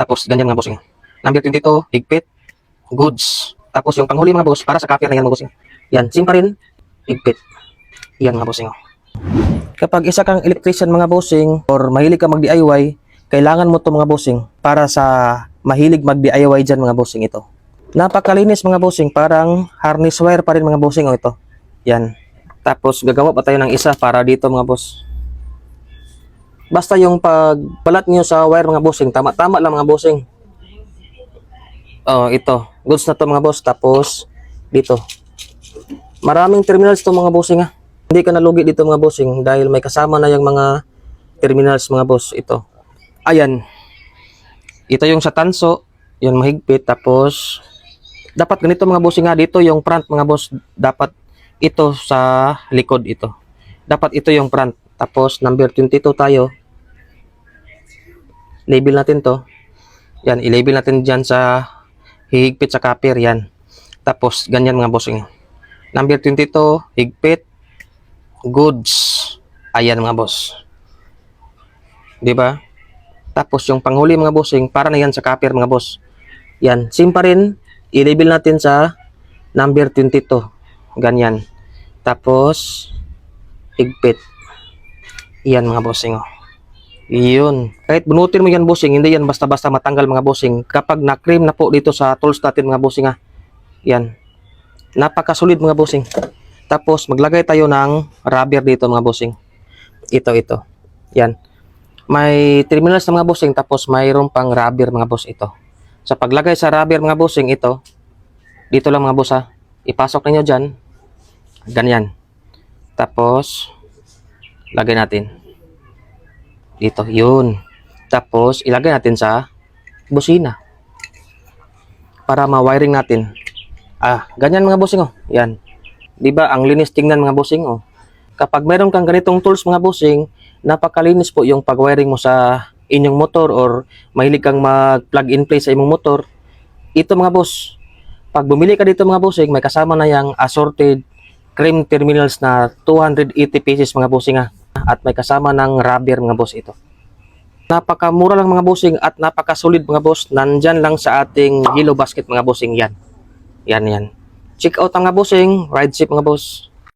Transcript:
Tapos ganyan mga bossing. Number 22, higpit, goods. Tapos yung panghuli mga boss, para sa copper na yan mga bossing. Yan, same pa rin, higpit. Yan mga bossing. Kapag isa kang electrician mga bossing, or mahilig ka mag-DIY, kailangan mo to mga bossing para sa mahilig mag-DIY dyan mga bossing ito. Napakalinis mga bossing, parang harness wire pa rin mga bossing ito. Yan. Tapos gagawa pa tayo ng isa para dito mga boss. Basta yung pagbalat nyo sa wire mga bossing, tama-tama lang mga bossing. Oh, ito. Goods na to mga boss. Tapos dito. Maraming terminals to mga bossing ha. Hindi ka nalugi dito mga bossing dahil may kasama na yung mga terminals mga boss. Ito. Ayan. Ito yung sa tanso. Yung mahigpit. Tapos dapat ganito mga bossing ha. Dito yung front mga boss. Dapat ito sa likod ito. Dapat ito yung front. Tapos number 22 tayo. Label natin to. Yan, i-label natin dyan sa higpit sa copper. Yan. Tapos ganyan mga bossing. Number 22, higpit, goods. Ayan mga boss. 'Di ba? Tapos yung panghuli mga bossing, para na yan sa copper mga boss. Yan, same pa rin. I-label natin sa number 22. Ganyan. Tapos higpit. Yan mga bossing. Oh. Iyon. Kahit bunutin mo yan bossing, hindi yan basta-basta matanggal mga bossing. Kapag na-cream na po dito sa tools natin mga bossing ha. Yan. Napakasolid mga bossing. Tapos maglagay tayo ng rubber dito mga bossing. Ito. Yan. May terminals na mga bossing, tapos mayroon pang rubber mga boss ito. Sa paglagay sa rubber mga bossing ito, dito lang mga boss ha. Ipasok niyo diyan. Ganyan. Tapos lagay natin. Dito, yun. Tapos, ilagay natin sa busina. Para ma-wiring natin. Ganyan mga bossing, oh. Yan. Diba, ang linis tingnan mga bossing, oh. Kapag meron kang ganitong tools mga bossing, napakalinis po yung pag-wiring mo sa inyong motor or mahilig kang mag-plug and play sa imong motor. Ito mga boss, pag bumili ka dito mga bossing, may kasama na yung assorted cream terminals na 280 pieces mga bossing, at may kasama ng rubber mga boss ito. Napakamura lang mga bossing at napakasolid mga boss. Nandyan lang sa ating yellow basket mga bossing yan. Yan. Check out ang mga bossing. Ride safe mga boss.